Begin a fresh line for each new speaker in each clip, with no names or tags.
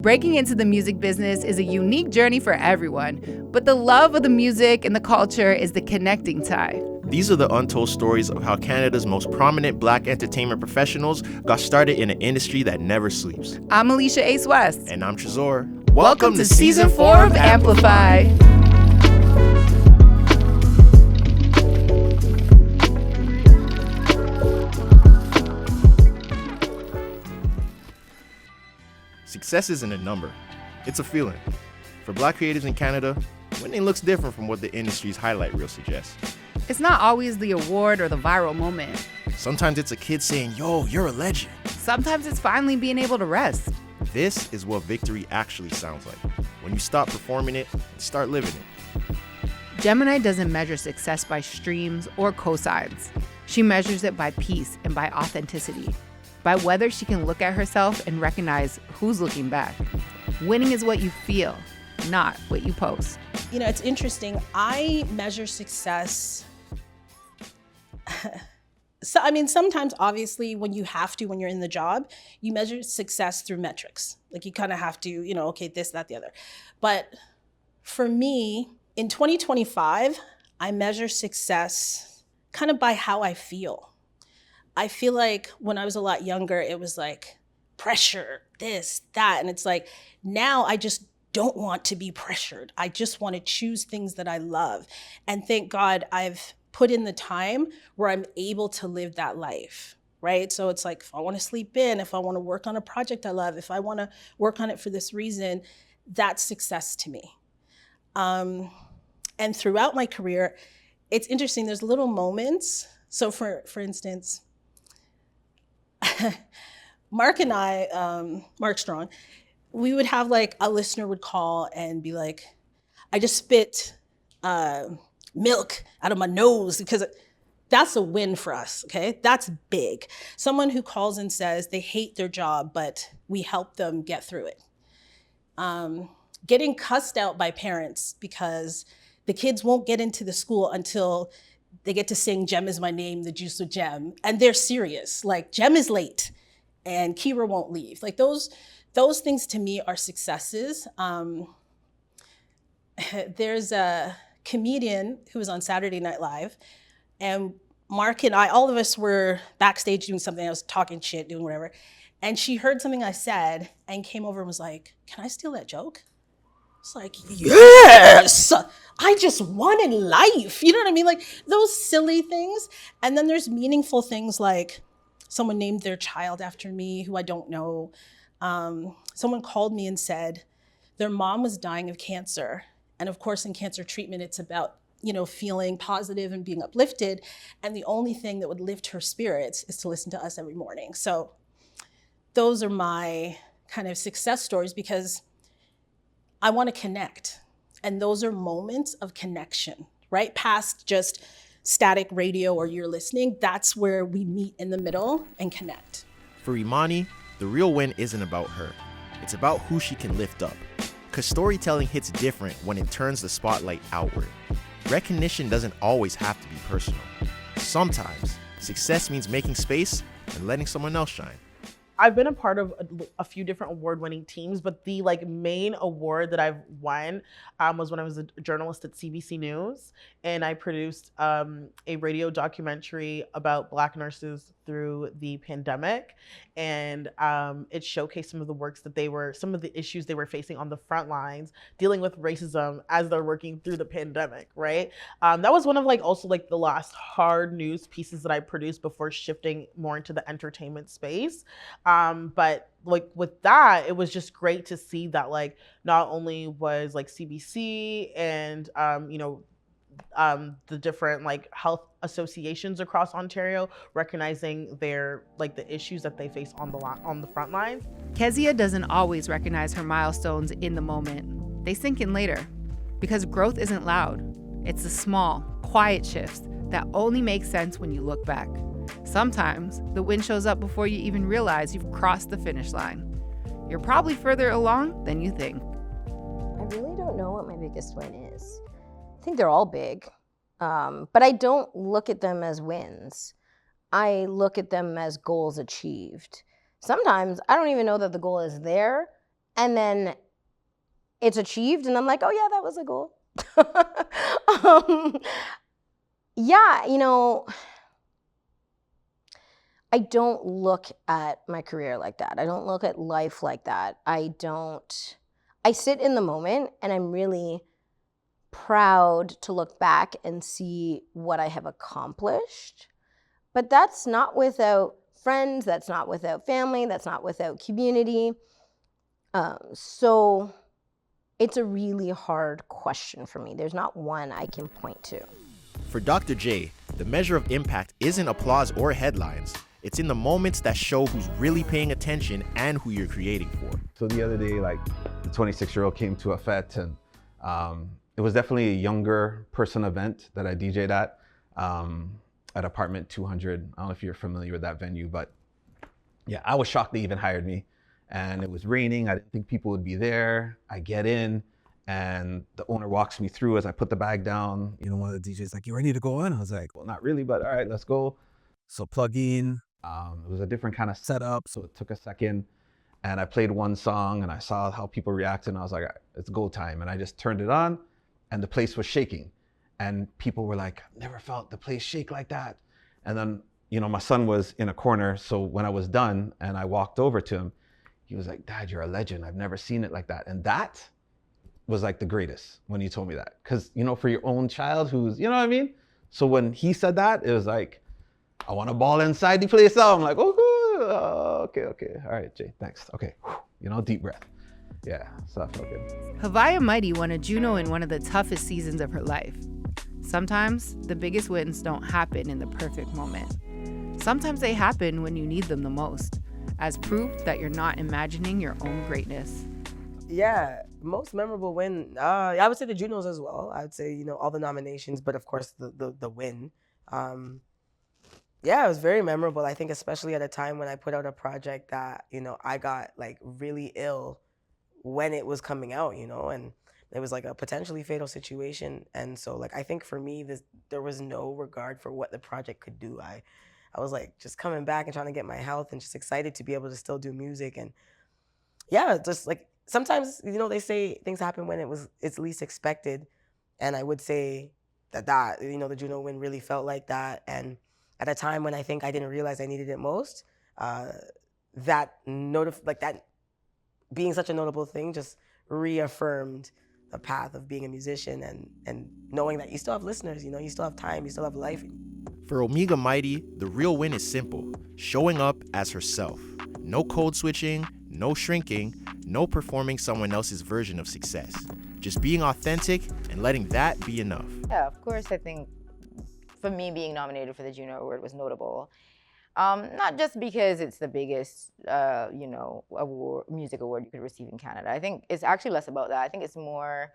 Breaking into the music business is a unique journey for everyone, but the love of the music and the culture is the connecting tie.
These are the untold stories of how Canada's most prominent Black entertainment professionals got started in an industry that never sleeps.
I'm Alicia Ace West.
And I'm Trezor.
Welcome to Season 4 of Amplify.
Success isn't a number, it's a feeling. For Black creatives in Canada, winning looks different from what the industry's highlight reel suggests.
It's not always the award or the viral moment.
Sometimes it's a kid saying, "Yo, you're a legend."
Sometimes it's finally being able to rest.
This is what victory actually sounds like, when you stop performing it and start living it.
Jemeni doesn't measure success by streams or cosigns. She measures it by peace and by authenticity, by whether she can look at herself and recognize who's looking back. Winning is what you feel, not what you post.
You know, it's interesting. I measure success. Sometimes obviously when you have to, when you're in the job, you measure success through metrics. Like you kind of have to, okay, this, that, the other. But for me, in 2025, I measure success kind of by how I feel. I feel like when I was a lot younger, it was like pressure, this, that. And it's like, now I just don't want to be pressured. I just want to choose things that I love. And thank God I've put in the time where I'm able to live that life, right? So it's like, if I want to sleep in, if I want to work on a project I love, if I want to work on it for this reason, that's success to me. And throughout my career, it's interesting, there's little moments. So for instance, Mark and I, Mark Strong, we would have like a listener would call and be like, I just spit milk out of my nose, because that's a win for us, okay? That's big. Someone who calls and says they hate their job, but we help them get through it. Getting cussed out by parents because the kids won't get into the school until they get to sing "Gem is my name, the juice with Gem," and they're serious. Like, Gem is late and Kira won't leave. Like those things to me are successes. There's a comedian who was on Saturday Night Live, and Mark and I, all of us were backstage doing something. I was talking shit, doing whatever. And she heard something I said and came over and was like, "Can I steal that joke?" It's like, yes, I just won in life. You know what I mean? Like those silly things. And then there's meaningful things like someone named their child after me who I don't know. Someone called me and said their mom was dying of cancer. And of course, in cancer treatment, it's about, feeling positive and being uplifted. And the only thing that would lift her spirits is to listen to us every morning. So those are my kind of success stories, because I want to connect. And those are moments of connection, right? Past just static radio or you're listening. That's where we meet in the middle and connect.
For Imani, the real win isn't about her. It's about who she can lift up. Because storytelling hits different when it turns the spotlight outward. Recognition doesn't always have to be personal. Sometimes, success means making space and letting someone else shine.
I've been a part of a few different award-winning teams, but the main award that I've won was when I was a journalist at CBC News, and I produced a radio documentary about Black nurses through the pandemic, and it showcased some of the issues they were facing on the front lines, dealing with racism as they're working through the pandemic, right? That was one of the last hard news pieces that I produced before shifting more into the entertainment space. But with that, it was just great to see that not only was CBC and the different health associations across Ontario recognizing their the issues that they face on the front lines.
Keziah doesn't always recognize her milestones in the moment. They sink in later, because growth isn't loud. It's the small, quiet shifts that only make sense when you look back. Sometimes the win shows up before you even realize you've crossed the finish line. You're probably further along than you think.
I really don't know what my biggest win is. I think they're all big, but I don't look at them as wins. I look at them as goals achieved. Sometimes I don't even know that the goal is there, And then it's achieved, and I'm like, oh yeah, that was a goal. Yeah, you know, I don't look at my career like that. I don't look at life like that. I sit in the moment, and I'm really proud to look back and see what I have accomplished. But that's not without friends, that's not without family, that's not without community. So it's a really hard question for me. There's not one I can point to.
For Dr. J, the measure of impact isn't applause or headlines. It's in the moments that show who's really paying attention and who you're creating for.
So the other day, like, the 26-year-old came to a fete, and it was definitely a younger person event that I DJ'd at Apartment 200. I don't know if you're familiar with that venue, but yeah, I was shocked they even hired me. And it was raining. I didn't think people would be there. I get in, and the owner walks me through as I put the bag down. You know, one of the DJs like, you ready to go in? I was like, well, not really, but all right, let's go. So plug in. It was a different kind of setup, so it took a second. And I played one song, and I saw how people reacted, and I was like, all right, it's go time. And I just turned it on, and the place was shaking. And people were like, I've never felt the place shake like that. And then, you know, my son was in a corner, so when I was done and I walked over to him, he was like, Dad, you're a legend. I've never seen it like that. And that was like the greatest when you told me that. Because, you know, for your own child who's, you know what I mean? So when he said that, it was like, I want to ball inside the place now. I'm like, okay. All right, Jay, thanks. Okay, you know, deep breath. Yeah, so that felt good.
Haviah Mighty won a Juno in one of the toughest seasons of her life. Sometimes the biggest wins don't happen in the perfect moment. Sometimes they happen when you need them the most, as proof that you're not imagining your own greatness.
Yeah, most memorable win. I would say the Junos as well. I would say, you know, all the nominations, but of course the win. Yeah, it was very memorable. I think especially at a time when I put out a project that, you know, I got like really ill when it was coming out, you know, and it was like a potentially fatal situation. And so like, I think for me, there was no regard for what the project could do. I was like just coming back and trying to get my health and just excited to be able to still do music. And yeah, just like sometimes, you know, they say things happen when it's least expected. And I would say that, you know, the Juno win really felt like that. And at a time when I think I didn't realize I needed it most, that being such a notable thing just reaffirmed the path of being a musician and knowing that you still have listeners, you know, you still have time, you still have life.
For Omega Mighty, the real win is simple: showing up as herself. No code switching, no shrinking, no performing someone else's version of success. Just being authentic and letting that be enough.
Yeah, of course, I think for me, being nominated for the Juno Award was notable. Not just because it's the biggest, you know, music award you could receive in Canada. I think it's actually less about that. I think it's more,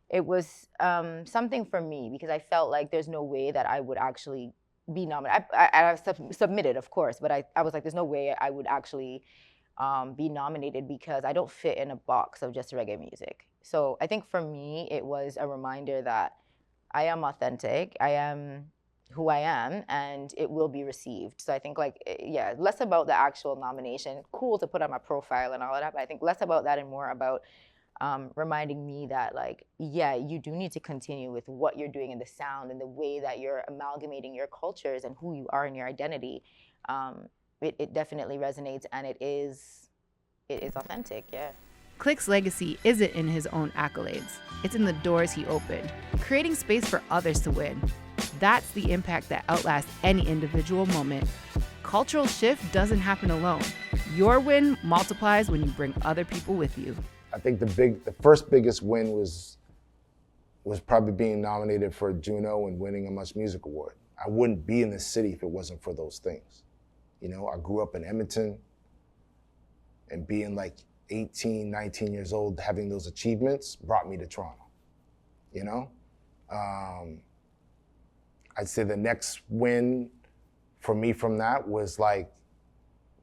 it was something for me because I felt like there's no way that I would actually be nominated. I submitted, of course, but I was like, there's no way I would actually be nominated because I don't fit in a box of just reggae music. So I think for me, it was a reminder that I am authentic. I am who I am, and it will be received. So I think like, yeah, less about the actual nomination, cool to put on my profile and all of that, but I think less about that and more about reminding me that like, yeah, you do need to continue with what you're doing in the sound and the way that you're amalgamating your cultures and who you are in your identity. It definitely resonates and it is authentic, yeah.
Click's legacy isn't in his own accolades. It's in the doors he opened, creating space for others to win. That's the impact that outlasts any individual moment. Cultural shift doesn't happen alone. Your win multiplies when you bring other people with you.
I think the first biggest win was probably being nominated for a Juno and winning a Much Music Award. I wouldn't be in this city if it wasn't for those things. You know, I grew up in Edmonton, and being like 18, 19 years old, having those achievements brought me to Toronto, you know? I'd say the next win for me from that was like,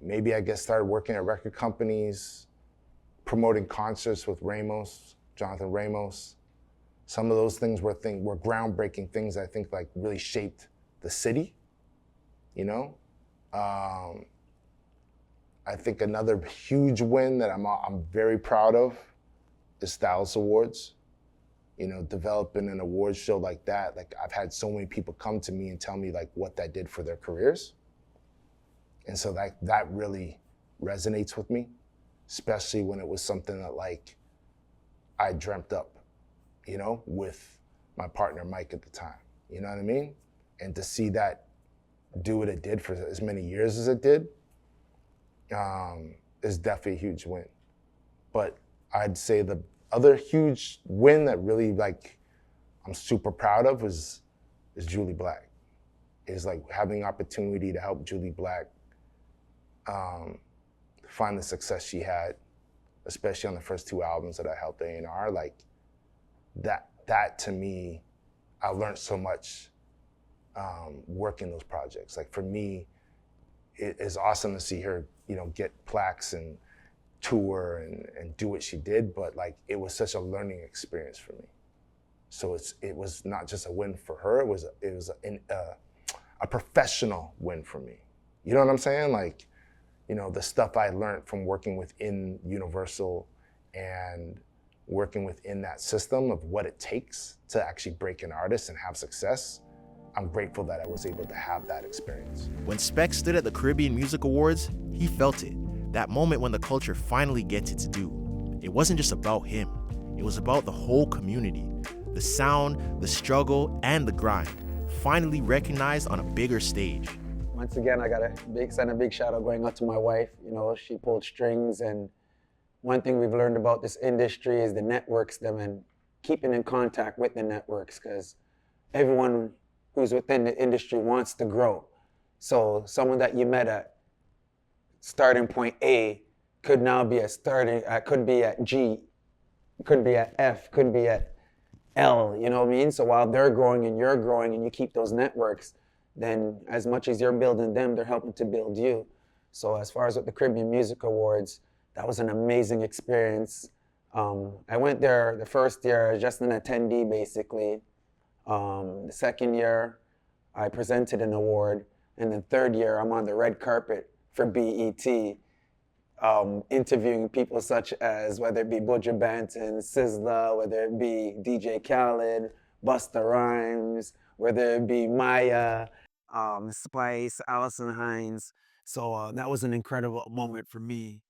maybe I guess started working at record companies, promoting concerts with Jonathan Ramos. Some of those things were groundbreaking things I think like really shaped the city, you know? I think another huge win that I'm very proud of is Styles Awards. You know, developing an award show like that, like I've had so many people come to me and tell me like what that did for their careers. And so that really resonates with me, especially when it was something that like I dreamt up, you know, with my partner Mike at the time. You know what I mean? And to see that do what it did for as many years as it did is definitely a huge win. But I'd say the other huge win that really like I'm super proud of is Julie Black. Is like having the opportunity to help Julie Black find the success she had, especially on the first 2 albums that I helped A&R. Like that to me, I learned so much working those projects. Like for me, it is awesome to see her, you know, get plaques and tour and do what she did, but like it was such a learning experience for me. So it was not just a win for her, it was a professional win for me. You know what I'm saying? Like, you know, the stuff I learned from working within Universal and working within that system of what it takes to actually break an artist and have success, I'm grateful that I was able to have that experience.
When Spex stood at the Caribbean Music Awards, he felt it. That moment when the culture finally gets its due. It wasn't just about him. It was about the whole community. The sound, the struggle, and the grind, finally recognized on a bigger stage.
Once again, I gotta send a big shout out going out to my wife. You know, she pulled strings, and one thing we've learned about this industry is the networks, them, and keeping in contact with the networks, because everyone who's within the industry wants to grow. So someone that you met at starting point A could now be could be at G, could be at F, could be at L, you know what I mean? So while they're growing and you're growing and you keep those networks, then as much as you're building them, they're helping to build you. So as far as with the Caribbean Music Awards, that was an amazing experience. I went there the first year just an attendee, basically. The second year, I presented an award. And the third year, I'm on the red carpet for BET, interviewing people such as, whether it be Buju Banton, SZA, whether it be DJ Khaled, Busta Rhymes, whether it be Maya, Spice, Allison Hines. So that was an incredible moment for me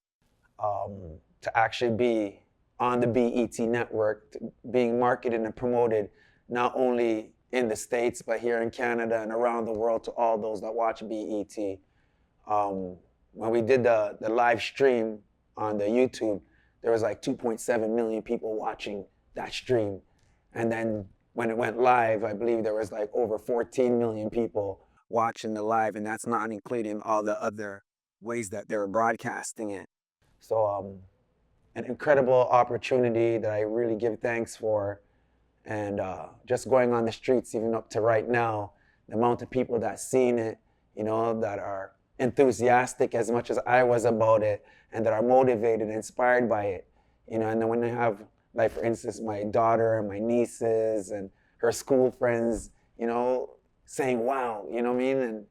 to actually be on the BET network, being marketed and promoted not only in the States, but here in Canada and around the world to all those that watch BET. When we did the live stream on the YouTube, there was like 2.7 million people watching that stream. And then when it went live, I believe there was like over 14 million people watching the live, and that's not including all the other ways that they were broadcasting it. So an incredible opportunity that I really give thanks for. And just going on the streets, even up to right now, the amount of people that seen it, you know, that are enthusiastic as much as I was about it, and that are motivated, inspired by it, you know. And then when I have, like for instance, my daughter and my nieces and her school friends, you know, saying, wow, you know what I mean? And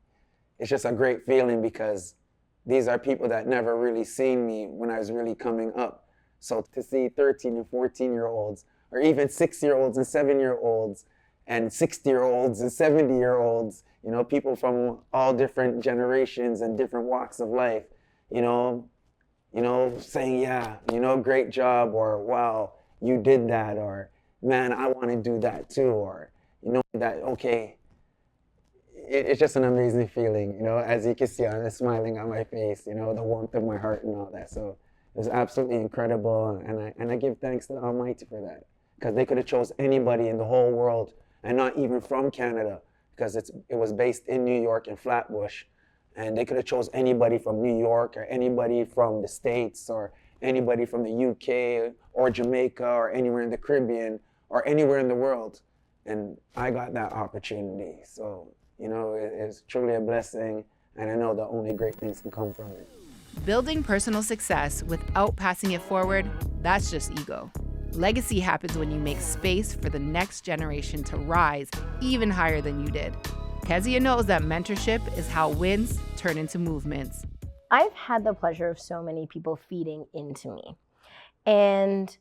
it's just a great feeling because these are people that never really seen me when I was really coming up. So to see 13 and 14-year-olds, or even 6-year-olds and 7-year-olds, and 60-year-olds and 70-year-olds, you know, people from all different generations and different walks of life, you know, saying, yeah, you know, great job, or wow, you did that, or man, I want to do that too, or, you know, that, okay. It's just an amazing feeling, you know, as you can see, I'm smiling on my face, you know, the warmth of my heart and all that. So it was absolutely incredible, and I give thanks to the Almighty for that, because they could have chose anybody in the whole world, and not even from Canada, because it was based in New York in Flatbush, and they could have chose anybody from New York, or anybody from the States, or anybody from the UK, or Jamaica, or anywhere in the Caribbean, or anywhere in the world, and I got that opportunity. So, you know, it's truly a blessing, and I know that only great things can come from it.
Building personal success without passing it forward, that's just ego. Legacy happens when you make space for the next generation to rise even higher than you did. Keziah knows that mentorship is how wins turn into movements.
I've had the pleasure of so many people feeding into me. And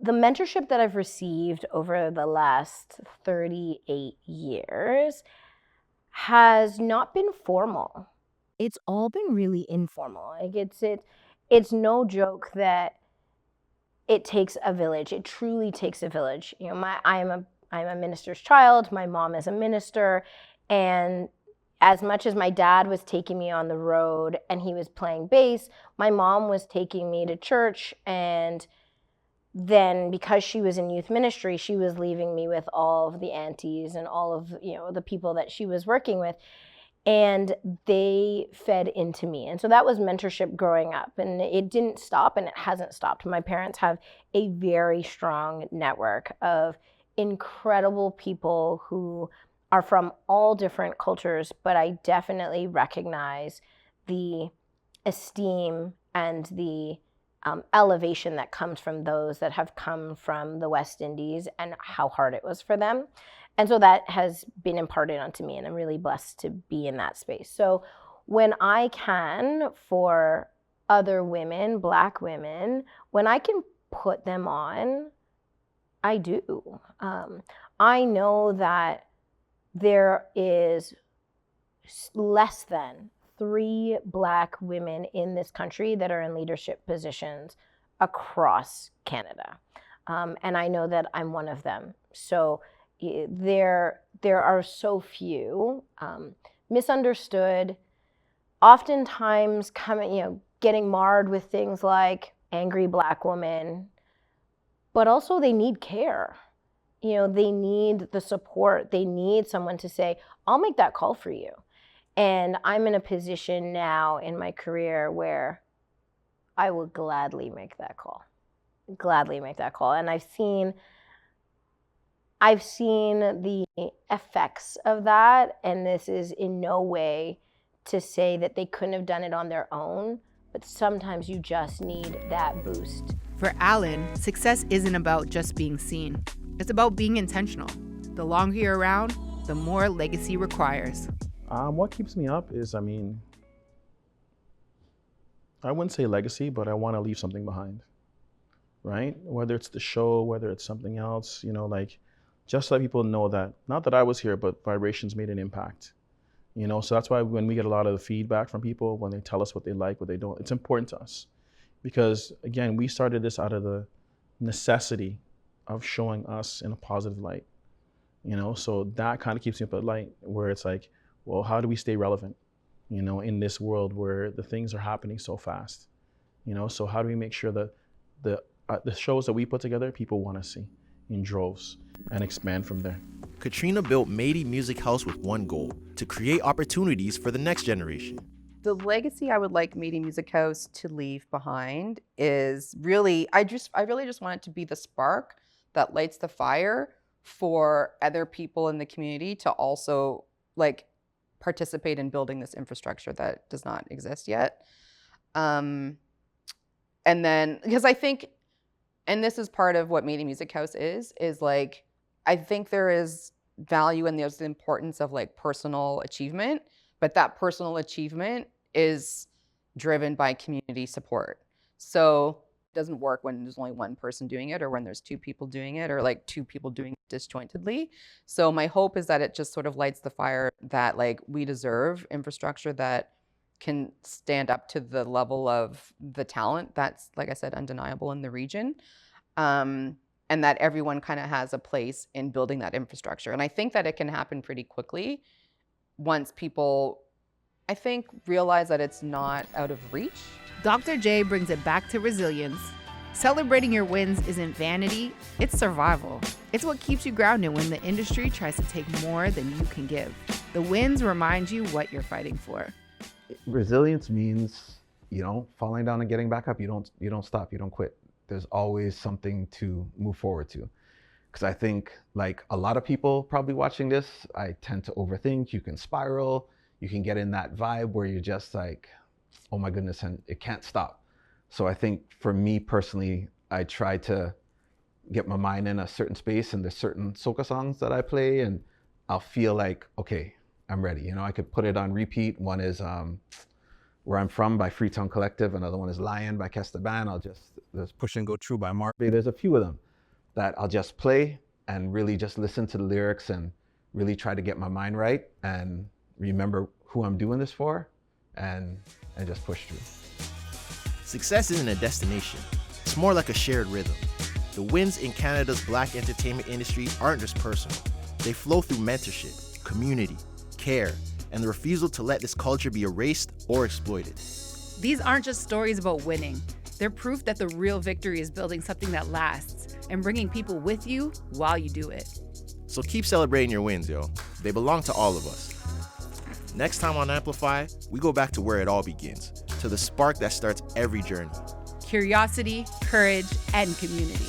the mentorship that I've received over the last 38 years has not been formal. It's all been really informal. Like it's no joke that it takes a village. It truly takes a village. You know, I'm a minister's child. My mom is a minister, and as much as my dad was taking me on the road and he was playing bass, my mom was taking me to church, and then because she was in youth ministry, she was leaving me with all of the aunties and all of, you know, the people that she was working with, and they fed into me. And so that was mentorship growing up, and it didn't stop, and it hasn't stopped. My parents have a very strong network of incredible people who are from all different cultures, but I definitely recognize the esteem and the elevation that comes from those that have come from the West Indies and how hard it was for them. And so that has been imparted onto me, and I'm really blessed to be in that space. So when I can, for other women, Black women, when I can put them on, I do. I know that there is less than 3 Black women in this country that are in leadership positions across Canada. And I know that I'm one of them. So there are so few, misunderstood, oftentimes getting marred with things like angry Black woman, but also they need care. You know, they need the support. They need someone to say, I'll make that call for you. And I'm in a position now in my career where I will gladly make that call. Gladly make that call. And I've seen the effects of that. And this is in no way to say that they couldn't have done it on their own, but sometimes you just need that boost.
For Alain, success isn't about just being seen. It's about being intentional. The longer you're around, the more legacy requires.
What keeps me up is, I wouldn't say legacy, but I want to leave something behind, right? Whether it's the show, whether it's something else, just let people know that, not that I was here, but Vibrations made an impact, So that's why when we get a lot of the feedback from people, when they tell us what they like, what they don't, it's important to us. Because again, we started this out of the necessity of showing us in a positive light, So that kind of keeps me up at light, where it's like, well, how do we stay relevant, in this world where the things are happening so fast, So how do we make sure that the shows that we put together, people want to see in droves and expand from there?
Katrina built Mighty Music House with one goal: to create opportunities for the next generation.
The legacy I would like Mighty Music House to leave behind is really, I really just want it to be the spark that lights the fire for other people in the community to also participate in building this infrastructure that does not exist yet. And then, because I think, and this is part of what Mighty Music House is I think there is value and there's the importance of personal achievement, but that personal achievement is driven by community support. So it doesn't work when there's only one person doing it, or when there's 2 people doing it, or 2 people doing it disjointedly. So my hope is that it just sort of lights the fire that we deserve infrastructure that can stand up to the level of the talent that's, like I said, undeniable in the region. And that everyone kind of has a place in building that infrastructure. And I think that it can happen pretty quickly once people, I think, realize that it's not out of reach.
Dr. J brings it back to resilience. Celebrating your wins isn't vanity, it's survival. It's what keeps you grounded when the industry tries to take more than you can give. The wins remind you what you're fighting for.
Resilience means, falling down and getting back up. You don't stop, you don't quit. There's always something to move forward to. Because I think, a lot of people probably watching this, I tend to overthink. You can spiral, you can get in that vibe where you're just oh my goodness, and it can't stop. So I think for me personally, I try to get my mind in a certain space, and there's certain soca songs that I play, and I'll feel okay, I'm ready. You know, I could put it on repeat. One is Where I'm From by Freetown Collective. Another one is Lion by Kes Da Band. There's Push and Go True by Mark B. There's a few of them that I'll just play and really just listen to the lyrics and really try to get my mind right and remember who I'm doing this for and just push through.
Success isn't a destination. It's more like a shared rhythm. The wins in Canada's Black entertainment industry aren't just personal. They flow through mentorship, community, care, and the refusal to let this culture be erased or exploited.
These aren't just stories about winning. They're proof that the real victory is building something that lasts and bringing people with you while you do it.
So keep celebrating your wins, yo. They belong to all of us. Next time on Amplify, we go back to where it all begins, to the spark that starts every journey.
Curiosity, courage, and community.